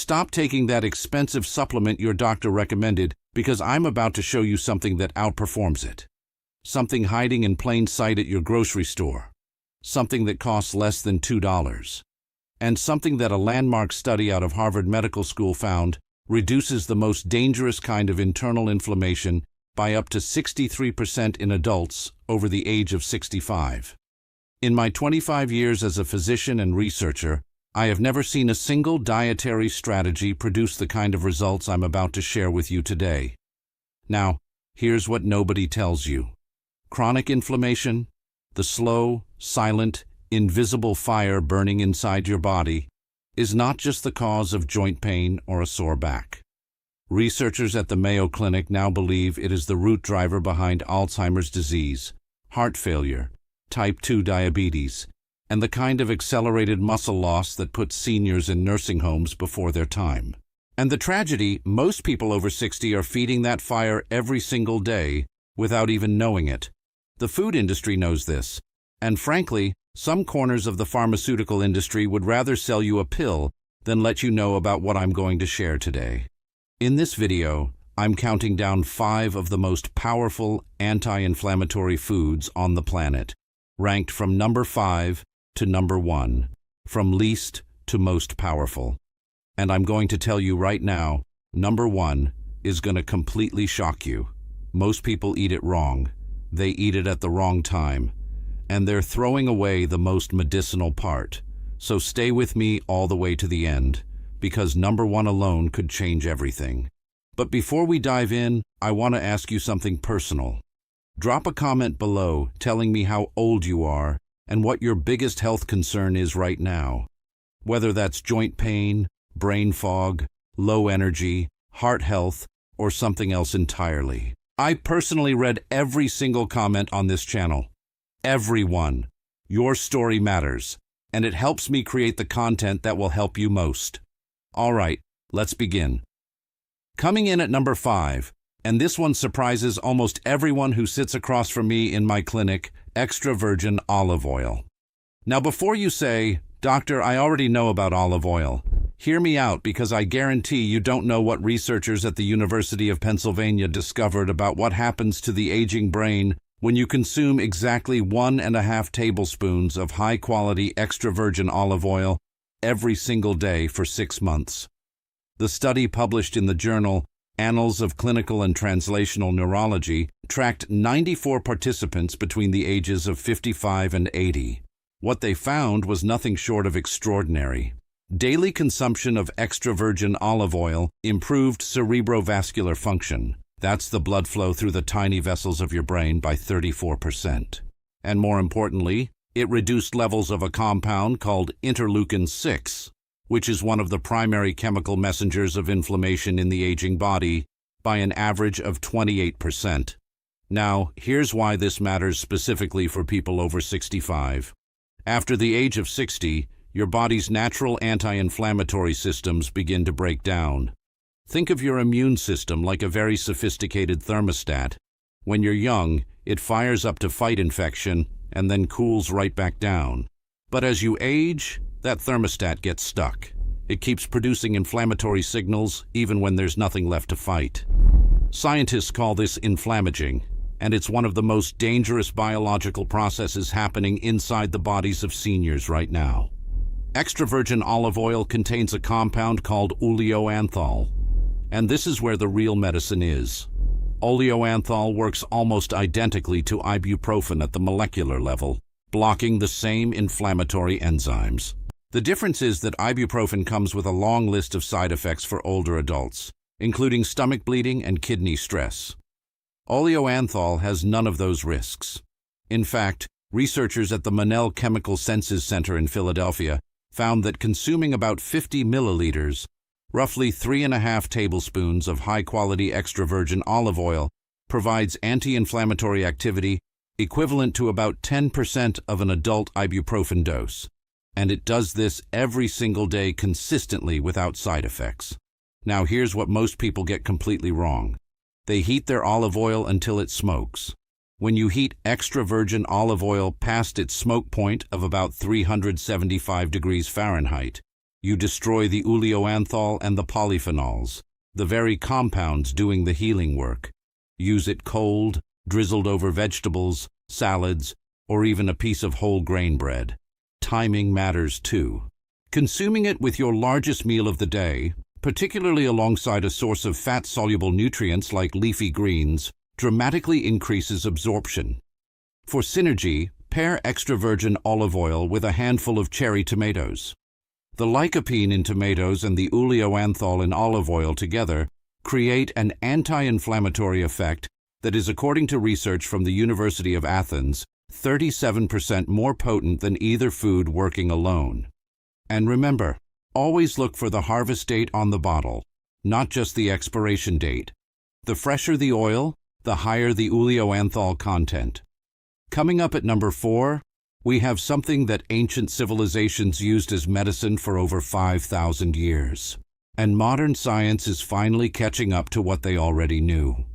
stop taking that expensive supplement your doctor recommended, because I'm about to show you something that outperforms it. Something hiding in plain sight at your grocery store. Something that costs less than $2. And something that a landmark study out of Harvard Medical School found reduces the most dangerous kind of internal inflammation by up to 63% in adults over the age of 65. In my 25 years as a physician and researcher, I have never seen a single dietary strategy produce the kind of results I'm about to share with you today. Now, here's what nobody tells you. Chronic inflammation, the slow, silent, invisible fire burning inside your body, is not just the cause of joint pain or a sore back. Researchers at the Mayo Clinic now believe it is the root driver behind Alzheimer's disease, heart failure, type 2 diabetes, and the kind of accelerated muscle loss that puts seniors in nursing homes before their time. And the tragedy, most people over 60 are feeding that fire every single day without even knowing it. The food industry knows this, and frankly, some corners of the pharmaceutical industry would rather sell you a pill than let you know about what I'm going to share today. In this video, I'm counting down 5 of the most powerful anti-inflammatory foods on the planet, ranked from number 5 to number 1, from least to most powerful. And I'm going to tell you right now, number 1 is going to completely shock you. Most people eat it wrong. They eat it at the wrong time. And they're throwing away the most medicinal part. So stay with me all the way to the end, because number 1 alone could change everything. But before we dive in, I want to ask you something personal. Drop a comment below telling me how old you are and what your biggest health concern is right now. Whether that's joint pain, brain fog, low energy, heart health, or something else entirely. I personally read every single comment on this channel. Everyone. Your story matters, and it helps me create the content that will help you most. All right, let's begin. Coming in at number 5, and this one surprises almost everyone who sits across from me in my clinic, extra virgin olive oil. Now before you say, "Doctor, I already know about olive oil," hear me out, because I guarantee you don't know what researchers at the University of Pennsylvania discovered about what happens to the aging brain when you consume exactly 1.5 tablespoons of high-quality extra virgin olive oil every single day for 6 months. The study, published in the journal Annals of Clinical and Translational Neurology, tracked 94 participants between the ages of 55 and 80. What they found was nothing short of extraordinary. Daily consumption of extra virgin olive oil improved cerebrovascular function. That's the blood flow through the tiny vessels of your brain by 34%. And more importantly, it reduced levels of a compound called interleukin-6, which is one of the primary chemical messengers of inflammation in the aging body, by an average of 28%. Now, here's why this matters specifically for people over 65. After the age of 60, your body's natural anti-inflammatory systems begin to break down. Think of your immune system like a very sophisticated thermostat. When you're young, it fires up to fight infection and then cools right back down. But as you age, that thermostat gets stuck. It keeps producing inflammatory signals even when there's nothing left to fight. Scientists call this inflammaging, and it's one of the most dangerous biological processes happening inside the bodies of seniors right now. Extra virgin olive oil contains a compound called oleoanthol, and this is where the real medicine is. Oleoanthol works almost identically to ibuprofen at the molecular level, blocking the same inflammatory enzymes. The difference is that ibuprofen comes with a long list of side effects for older adults, including stomach bleeding and kidney stress. Oleoanthol has none of those risks. In fact, researchers at the Monell Chemical Senses Center in Philadelphia found that consuming about 50 milliliters, roughly 3.5 tablespoons of high-quality extra virgin olive oil, provides anti-inflammatory activity equivalent to about 10% of an adult ibuprofen dose. And it does this every single day consistently without side effects. Now here's what most people get completely wrong. They heat their olive oil until it smokes. When you heat extra virgin olive oil past its smoke point of about 375 degrees Fahrenheit, You destroy the oleoanthol and the polyphenols, the very compounds doing the healing work. Use it cold, drizzled over vegetables, salads, or even a piece of whole grain bread. Timing matters too. Consuming it with your largest meal of the day, particularly alongside a source of fat-soluble nutrients like leafy greens, dramatically increases absorption. For synergy, pair extra virgin olive oil with a handful of cherry tomatoes. The lycopene in tomatoes and the oleoanthol in olive oil together create an anti-inflammatory effect that is, according to research from the University of Athens, 37% more potent than either food working alone. And remember, always look for the harvest date on the bottle, not just the expiration date. The fresher the oil, the higher the oleoanthol content. Coming up at number 4, we have something that ancient civilizations used as medicine for over 5,000 years. And modern science is finally catching up to what they already knew.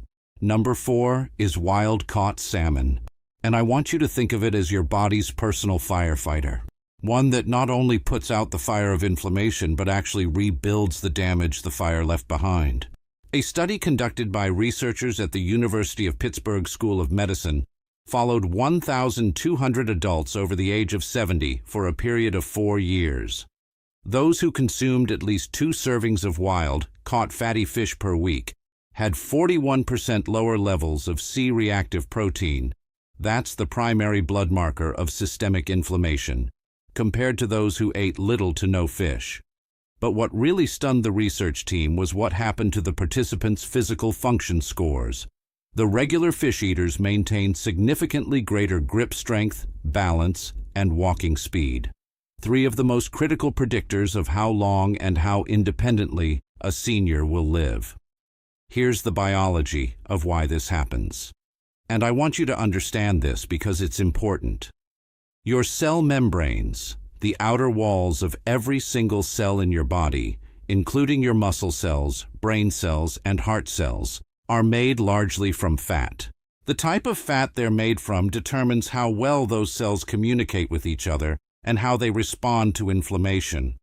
Number 4 is wild-caught salmon. And I want you to think of it as your body's personal firefighter. One that not only puts out the fire of inflammation, but actually rebuilds the damage the fire left behind. A study conducted by researchers at the University of Pittsburgh School of Medicine followed 1,200 adults over the age of 70 for a period of 4 years. Those who consumed at least 2 servings of wild-caught fatty fish per week had 41% lower levels of C-reactive protein. That's the primary blood marker of systemic inflammation, compared to those who ate little to no fish. But what really stunned the research team was what happened to the participants' physical function scores. The regular fish eaters maintained significantly greater grip strength, balance, and walking speed. 3 of the most critical predictors of how long and how independently a senior will live. Here's the biology of why this happens. And I want you to understand this because it's important. Your cell membranes, the outer walls of every single cell in your body, including your muscle cells, brain cells, and heart cells, are made largely from fat. The type of fat they're made from determines how well those cells communicate with each other and how they respond to inflammation.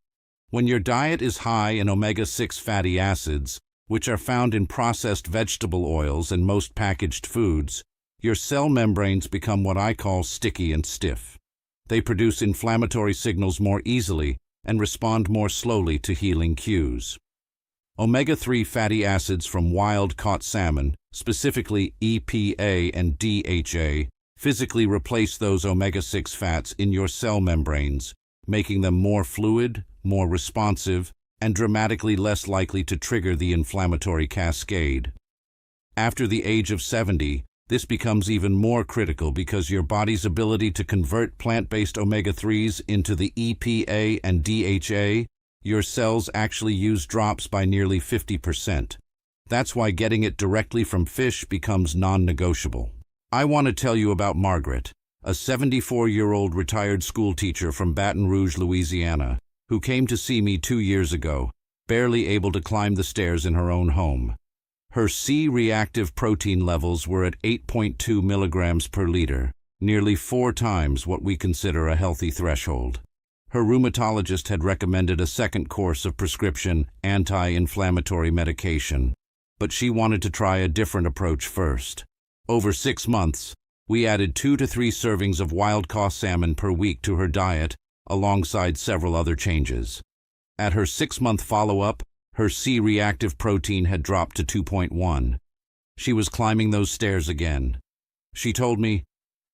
When your diet is high in omega-6 fatty acids, which are found in processed vegetable oils and most packaged foods, your cell membranes become what I call sticky and stiff. They produce inflammatory signals more easily and respond more slowly to healing cues. Omega-3 fatty acids from wild-caught salmon, specifically EPA and DHA, physically replace those omega-6 fats in your cell membranes, making them more fluid, more responsive, and dramatically less likely to trigger the inflammatory cascade. After the age of 70, this becomes even more critical because your body's ability to convert plant-based omega-3s into the EPA and DHA, your cells actually use drops by nearly 50%. That's why getting it directly from fish becomes non-negotiable. I want to tell you about Margaret, a 74-year-old retired school teacher from Baton Rouge, Louisiana, who came to see me 2 years ago, barely able to climb the stairs in her own home. Her C-reactive protein levels were at 8.2 milligrams per liter, nearly 4 times what we consider a healthy threshold. Her rheumatologist had recommended a second course of prescription anti-inflammatory medication, but she wanted to try a different approach first. Over 6 months, we added 2 to 3 servings of wild-caught salmon per week to her diet, alongside several other changes. At her 6-month follow-up, her C-reactive protein had dropped to 2.1. She was climbing those stairs again. She told me,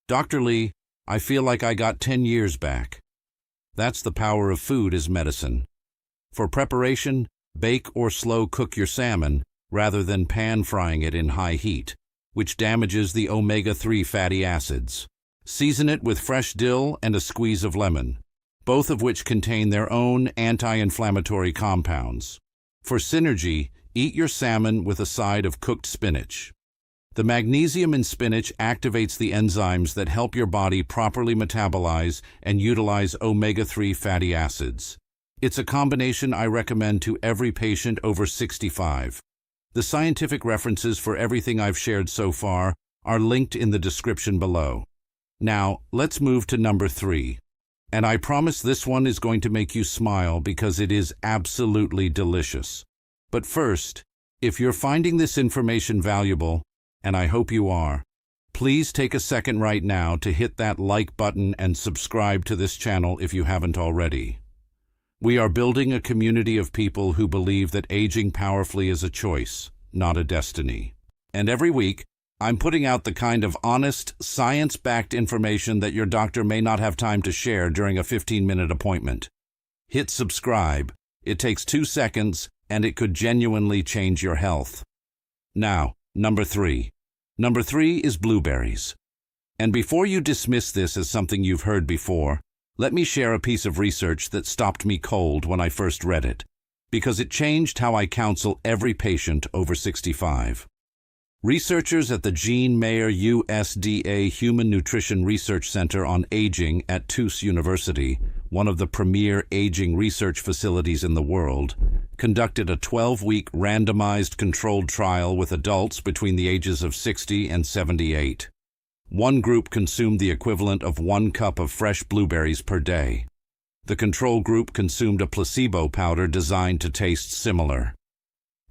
"Dr. Lee, I feel like I got 10 years back." That's the power of food as medicine. For preparation, bake or slow cook your salmon rather than pan-frying it in high heat, which damages the omega-3 fatty acids. Season it with fresh dill and a squeeze of lemon, both of which contain their own anti-inflammatory compounds. For synergy, eat your salmon with a side of cooked spinach. The magnesium in spinach activates the enzymes that help your body properly metabolize and utilize omega-3 fatty acids. It's a combination I recommend to every patient over 65. The scientific references for everything I've shared so far are linked in the description below. Now, let's move to number 3. And I promise this one is going to make you smile because it is absolutely delicious. But first, if you're finding this information valuable, and I hope you are, please take a second right now to hit that like button and subscribe to this channel if you haven't already. We are building a community of people who believe that aging powerfully is a choice, not a destiny. And every week, I'm putting out the kind of honest, science-backed information that your doctor may not have time to share during a 15-minute appointment. Hit subscribe. It takes 2 seconds, and it could genuinely change your health. Now, number 3. Number 3 is blueberries. And before you dismiss this as something you've heard before, let me share a piece of research that stopped me cold when I first read it, because it changed how I counsel every patient over 65. Researchers at the Jean Mayer USDA Human Nutrition Research Center on Aging at Tufts University, one of the premier aging research facilities in the world, conducted a 12-week randomized controlled trial with adults between the ages of 60 and 78. One group consumed the equivalent of 1 cup of fresh blueberries per day. The control group consumed a placebo powder designed to taste similar.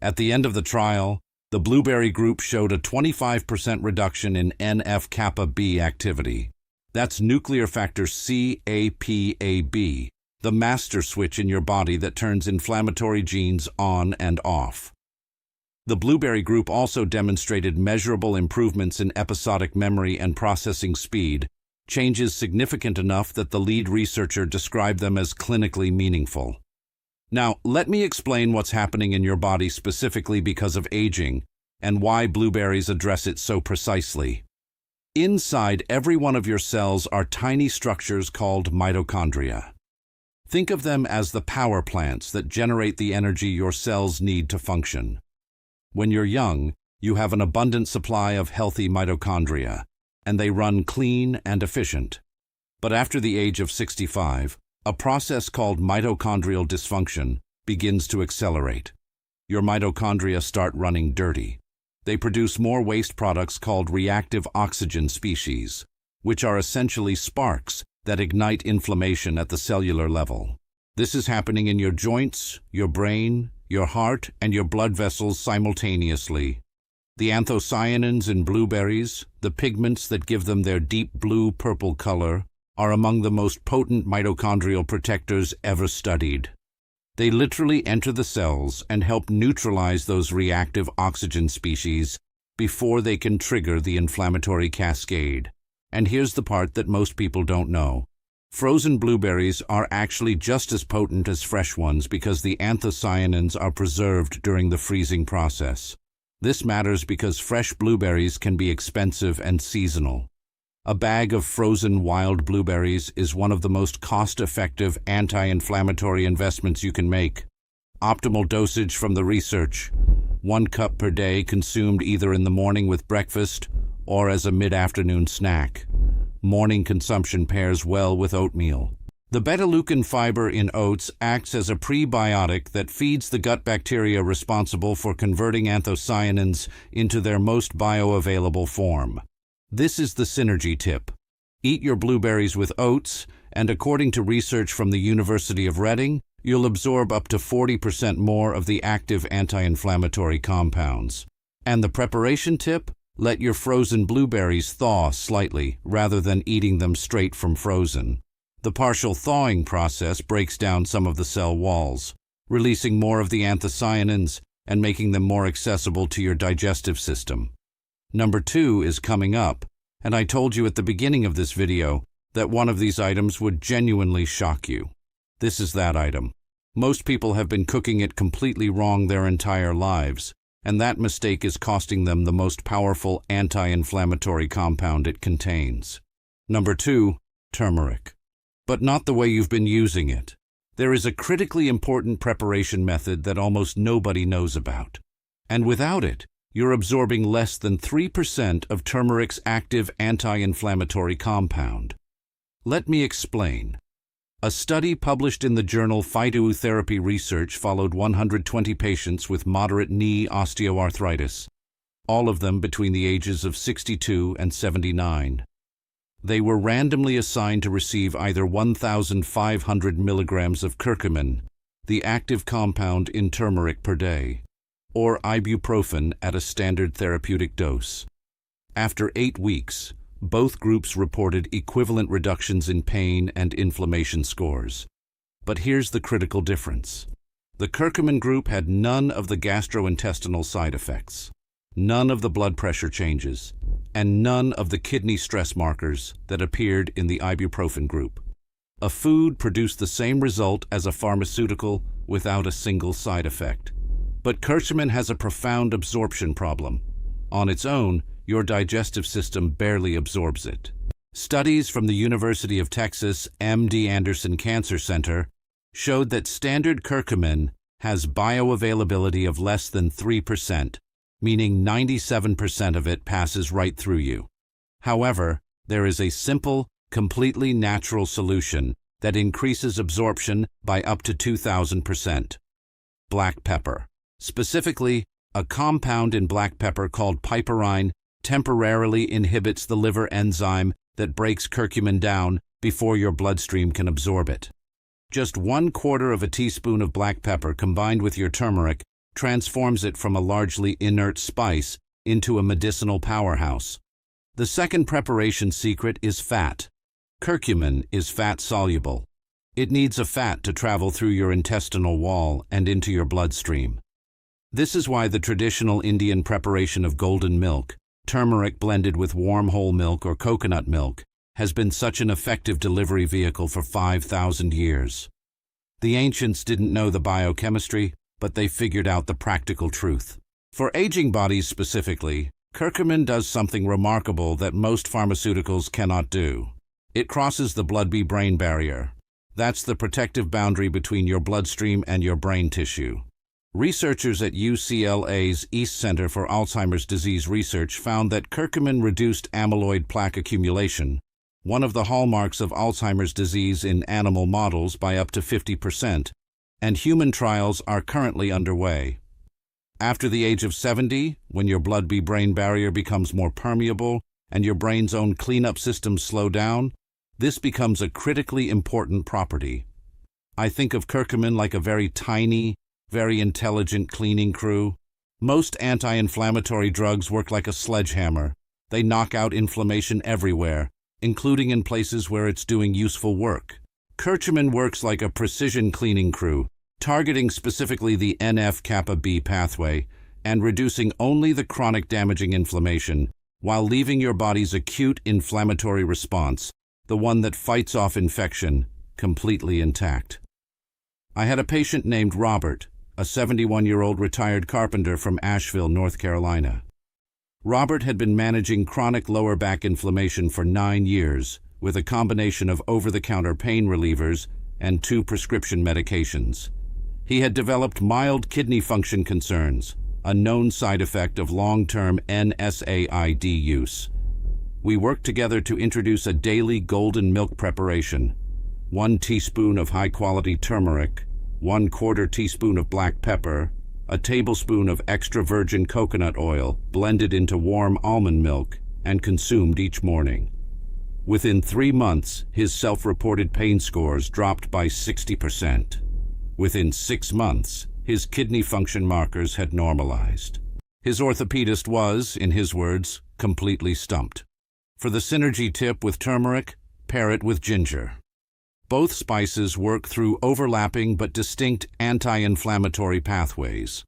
At the end of the trial, the blueberry group showed a 25% reduction in NF-kappa B activity. That's nuclear factor CAPAB, the master switch in your body that turns inflammatory genes on and off. The blueberry group also demonstrated measurable improvements in episodic memory and processing speed, changes significant enough that the lead researcher described them as clinically meaningful. Now, let me explain what's happening in your body specifically because of aging, and why blueberries address it so precisely. Inside every one of your cells are tiny structures called mitochondria. Think of them as the power plants that generate the energy your cells need to function. When you're young, you have an abundant supply of healthy mitochondria, and they run clean and efficient. But after the age of 65, a process called mitochondrial dysfunction begins to accelerate. Your mitochondria start running dirty. They produce more waste products called reactive oxygen species, which are essentially sparks that ignite inflammation at the cellular level. This is happening in your joints, your brain, your heart, and your blood vessels simultaneously. The anthocyanins in blueberries, the pigments that give them their deep blue-purple color, are among the most potent mitochondrial protectors ever studied. They literally enter the cells and help neutralize those reactive oxygen species before they can trigger the inflammatory cascade. And here's the part that most people don't know. Frozen blueberries are actually just as potent as fresh ones because the anthocyanins are preserved during the freezing process. This matters because fresh blueberries can be expensive and seasonal. A bag of frozen wild blueberries is one of the most cost-effective anti-inflammatory investments you can make. Optimal dosage from the research: 1 cup per day consumed either in the morning with breakfast or as a mid-afternoon snack. Morning consumption pairs well with oatmeal. The beta-glucan fiber in oats acts as a prebiotic that feeds the gut bacteria responsible for converting anthocyanins into their most bioavailable form. This is the synergy tip. Eat your blueberries with oats, and according to research from the University of Reading, you'll absorb up to 40% more of the active anti-inflammatory compounds. And the preparation tip? Let your frozen blueberries thaw slightly rather than eating them straight from frozen. The partial thawing process breaks down some of the cell walls, releasing more of the anthocyanins and making them more accessible to your digestive system. Number 2 is coming up, and I told you at the beginning of this video that one of these items would genuinely shock you. This is that item. Most people have been cooking it completely wrong their entire lives, and that mistake is costing them the most powerful anti-inflammatory compound it contains. Number 2, turmeric. But not the way you've been using it. There is a critically important preparation method that almost nobody knows about. And without it, you're absorbing less than 3% of turmeric's active anti-inflammatory compound. Let me explain. A study published in the journal Phytotherapy Research followed 120 patients with moderate knee osteoarthritis, all of them between the ages of 62 and 79. They were randomly assigned to receive either 1,500 milligrams of curcumin, the active compound in turmeric per day, or ibuprofen at a standard therapeutic dose. After 8 weeks, both groups reported equivalent reductions in pain and inflammation scores. But here's the critical difference. The curcumin group had none of the gastrointestinal side effects, none of the blood pressure changes, and none of the kidney stress markers that appeared in the ibuprofen group. A food produced the same result as a pharmaceutical without a single side effect. But curcumin has a profound absorption problem. On its own, your digestive system barely absorbs it. Studies from the University of Texas MD Anderson Cancer Center showed that standard curcumin has bioavailability of less than 3%, meaning 97% of it passes right through you. However, there is a simple, completely natural solution that increases absorption by up to 2,000%. Black pepper. Specifically, a compound in black pepper called piperine temporarily inhibits the liver enzyme that breaks curcumin down before your bloodstream can absorb it. Just 1/4 of a teaspoon of black pepper combined with your turmeric transforms it from a largely inert spice into a medicinal powerhouse. The second preparation secret is fat. Curcumin is fat-soluble. It needs a fat to travel through your intestinal wall and into your bloodstream. This is why the traditional Indian preparation of golden milk, turmeric blended with warm whole milk or coconut milk, has been such an effective delivery vehicle for 5,000 years. The ancients didn't know the biochemistry, but they figured out the practical truth. For aging bodies specifically, curcumin does something remarkable that most pharmaceuticals cannot do. It crosses the blood-brain barrier. That's the protective boundary between your bloodstream and your brain tissue. Researchers at UCLA's East Center for Alzheimer's Disease Research found that curcumin reduced amyloid plaque accumulation, one of the hallmarks of Alzheimer's disease in animal models, by up to 50%, and human trials are currently underway. After the age of 70, when your blood-brain barrier becomes more permeable and your brain's own cleanup systems slow down, this becomes a critically important property. I think of curcumin like a very tiny, very intelligent cleaning crew. Most anti-inflammatory drugs work like a sledgehammer. They knock out inflammation everywhere, including in places where it's doing useful work. Curcumin works like a precision cleaning crew, targeting specifically the NF-kappa B pathway and reducing only the chronic damaging inflammation, while leaving your body's acute inflammatory response, the one that fights off infection, completely intact. I had a patient named Robert, a 71-year-old retired carpenter from Asheville, North Carolina. Robert had been managing chronic lower back inflammation for 9 years, with a combination of over-the-counter pain relievers and 2 prescription medications. He had developed mild kidney function concerns, a known side effect of long-term NSAID use. We worked together to introduce a daily golden milk preparation: 1 teaspoon of high-quality turmeric, 1/4 teaspoon of black pepper, a tablespoon of extra virgin coconut oil blended into warm almond milk and consumed each morning. Within 3 months, his self-reported pain scores dropped by 60%. Within 6 months, his kidney function markers had normalized. His orthopedist was, in his words, completely stumped. For the synergy tip with turmeric, pair it with ginger. Both spices work through overlapping but distinct anti-inflammatory pathways,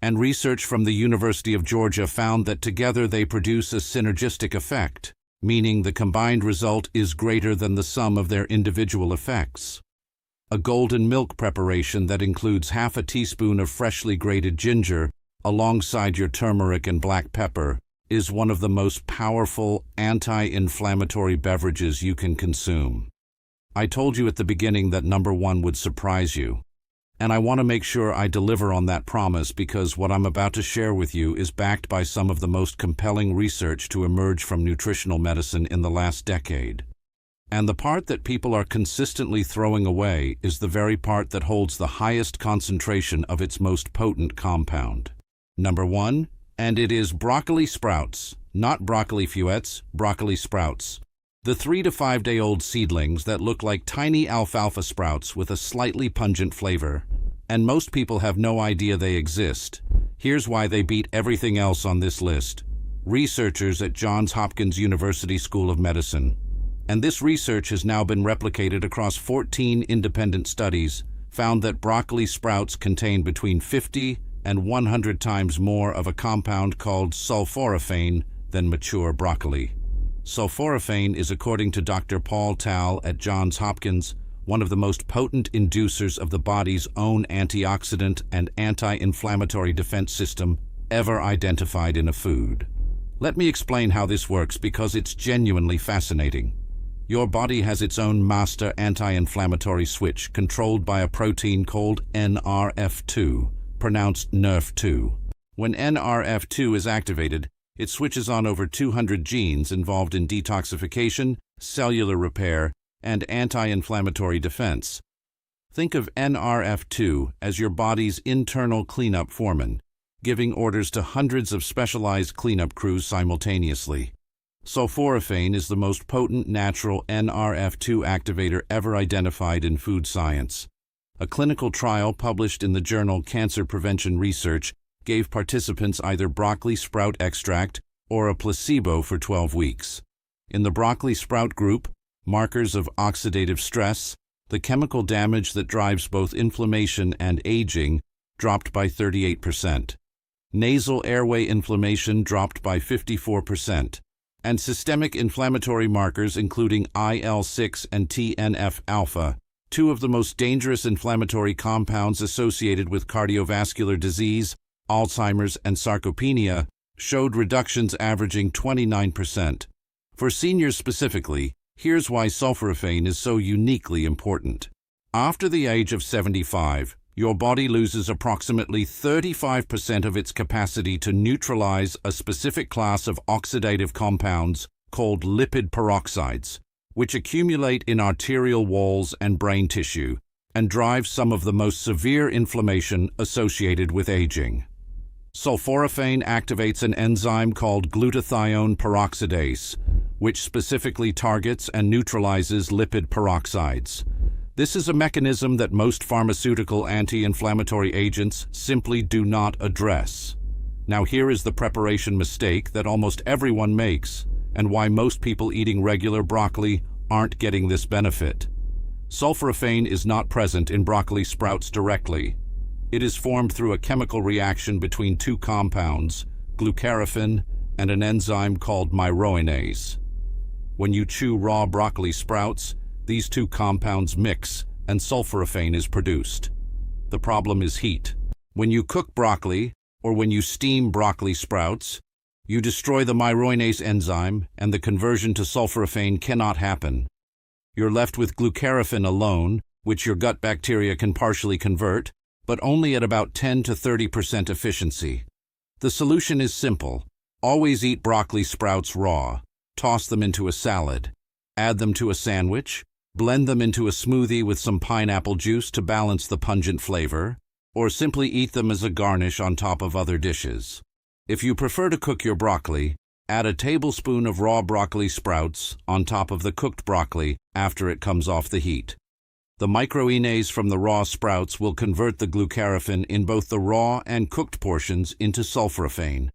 and research from the University of Georgia found that together they produce a synergistic effect, meaning the combined result is greater than the sum of their individual effects. A golden milk preparation that includes half a teaspoon of freshly grated ginger alongside your turmeric and black pepper is one of the most powerful anti-inflammatory beverages you can consume. I told you at the beginning that number 1 would surprise you, and I want to make sure I deliver on that promise, because what I'm about to share with you is backed by some of the most compelling research to emerge from nutritional medicine in the last decade. And the part that people are consistently throwing away is the very part that holds the highest concentration of its most potent compound. Number 1, and it is broccoli sprouts, not broccoli feuettes, broccoli sprouts. The 3 to 5 day old seedlings that look like tiny alfalfa sprouts with a slightly pungent flavor. And most people have no idea they exist. Here's why they beat everything else on this list. Researchers at Johns Hopkins University School of Medicine. And this research has now been replicated across 14 independent studies, found that broccoli sprouts contain between 50 and 100 times more of a compound called sulforaphane than mature broccoli. Sulforaphane is, according to Dr. Paul Tal at Johns Hopkins, one of the most potent inducers of the body's own antioxidant and anti-inflammatory defense system ever identified in a food. Let me explain how this works because it's genuinely fascinating. Your body has its own master anti-inflammatory switch controlled by a protein called NRF2, pronounced NRF2. When NRF2 is activated, it switches on over 200 genes involved in detoxification, cellular repair, and anti-inflammatory defense. Think of NRF2 as your body's internal cleanup foreman, giving orders to hundreds of specialized cleanup crews simultaneously. Sulforaphane is the most potent natural NRF2 activator ever identified in food science. A clinical trial published in the journal Cancer Prevention Research gave participants either broccoli sprout extract or a placebo for 12 weeks. In the broccoli sprout group, markers of oxidative stress, the chemical damage that drives both inflammation and aging, dropped by 38%. Nasal airway inflammation dropped by 54%. And systemic inflammatory markers including IL-6 and TNF-alpha, two of the most dangerous inflammatory compounds associated with cardiovascular disease, Alzheimer's, and sarcopenia, showed reductions averaging 29%. For seniors specifically, here's why sulforaphane is so uniquely important. After the age of 75, your body loses approximately 35% of its capacity to neutralize a specific class of oxidative compounds called lipid peroxides, which accumulate in arterial walls and brain tissue and drive some of the most severe inflammation associated with aging. Sulforaphane activates an enzyme called glutathione peroxidase, which specifically targets and neutralizes lipid peroxides. This is a mechanism that most pharmaceutical anti-inflammatory agents simply do not address. Now here is the preparation mistake that almost everyone makes, and why most people eating regular broccoli aren't getting this benefit. Sulforaphane is not present in broccoli sprouts directly. It is formed through a chemical reaction between two compounds, glucaraphin and an enzyme called myroinase. When you chew raw broccoli sprouts, these two compounds mix and sulforaphane is produced. The problem is heat. When you cook broccoli, or when you steam broccoli sprouts, you destroy the myroinase enzyme and the conversion to sulforaphane cannot happen. You're left with glucaraphin alone, which your gut bacteria can partially convert, but only at about 10 to 30% efficiency. The solution is simple. Always eat broccoli sprouts raw. Toss them into a salad. Add them to a sandwich. Blend them into a smoothie with some pineapple juice to balance the pungent flavor, or simply eat them as a garnish on top of other dishes. If you prefer to cook your broccoli, add a tablespoon of raw broccoli sprouts on top of the cooked broccoli after it comes off the heat. The microinase from the raw sprouts will convert the glucaraphin in both the raw and cooked portions into sulforaphane.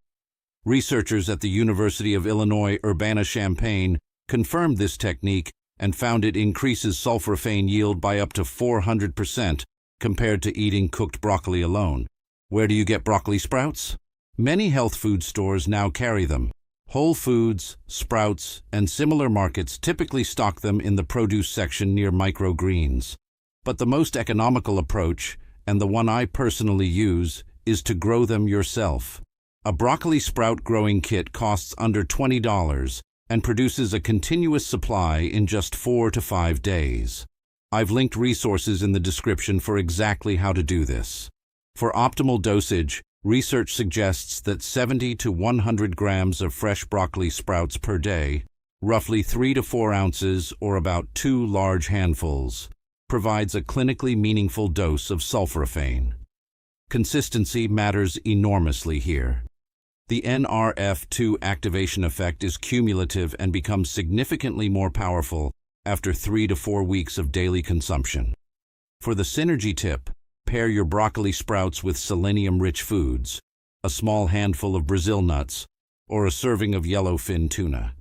Researchers at the University of Illinois Urbana-Champaign confirmed this technique and found it increases sulforaphane yield by up to 400% compared to eating cooked broccoli alone. Where do you get broccoli sprouts? Many health food stores now carry them. Whole Foods, Sprouts, and similar markets typically stock them in the produce section near microgreens. But the most economical approach, and the one I personally use, is to grow them yourself. A broccoli sprout growing kit costs under $20 and produces a continuous supply in just 4 to 5 days. I've linked resources in the description for exactly how to do this. For optimal dosage, research suggests that 70 to 100 grams of fresh broccoli sprouts per day, roughly 3 to 4 ounces or about 2 large handfuls, provides a clinically meaningful dose of sulforaphane. Consistency matters enormously here. The NRF2 activation effect is cumulative and becomes significantly more powerful after 3 to 4 weeks of daily consumption. For the synergy tip, pair your broccoli sprouts with selenium-rich foods, a small handful of Brazil nuts, or a serving of yellowfin tuna.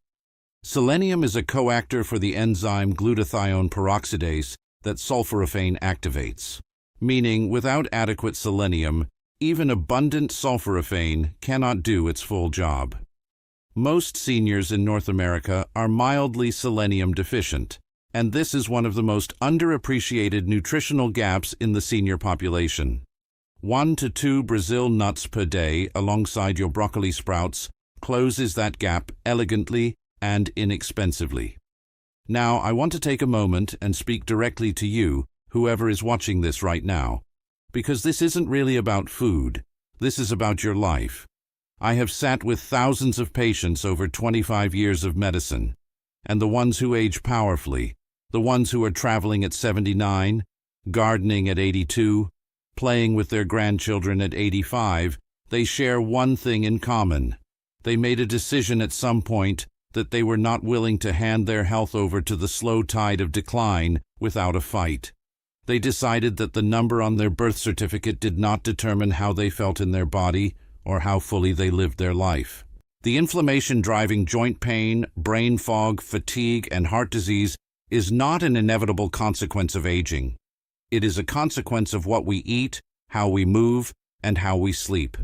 Selenium is a coactor for the enzyme glutathione peroxidase that sulforaphane activates, meaning without adequate selenium, even abundant sulforaphane cannot do its full job. Most seniors in North America are mildly selenium deficient, and this is one of the most underappreciated nutritional gaps in the senior population. 1 to 2 Brazil nuts per day alongside your broccoli sprouts closes that gap elegantly and inexpensively. Now, I want to take a moment and speak directly to you, whoever is watching this right now, because this isn't really about food. This is about your life. I have sat with thousands of patients over 25 years of medicine, and the ones who age powerfully, the ones who are traveling at 79, gardening at 82, playing with their grandchildren at 85, they share one thing in common. They made a decision at some point that they were not willing to hand their health over to the slow tide of decline without a fight. They decided that the number on their birth certificate did not determine how they felt in their body or how fully they lived their life. The inflammation driving joint pain, brain fog, fatigue, and heart disease is not an inevitable consequence of aging. It is a consequence of what we eat, how we move, and how we sleep.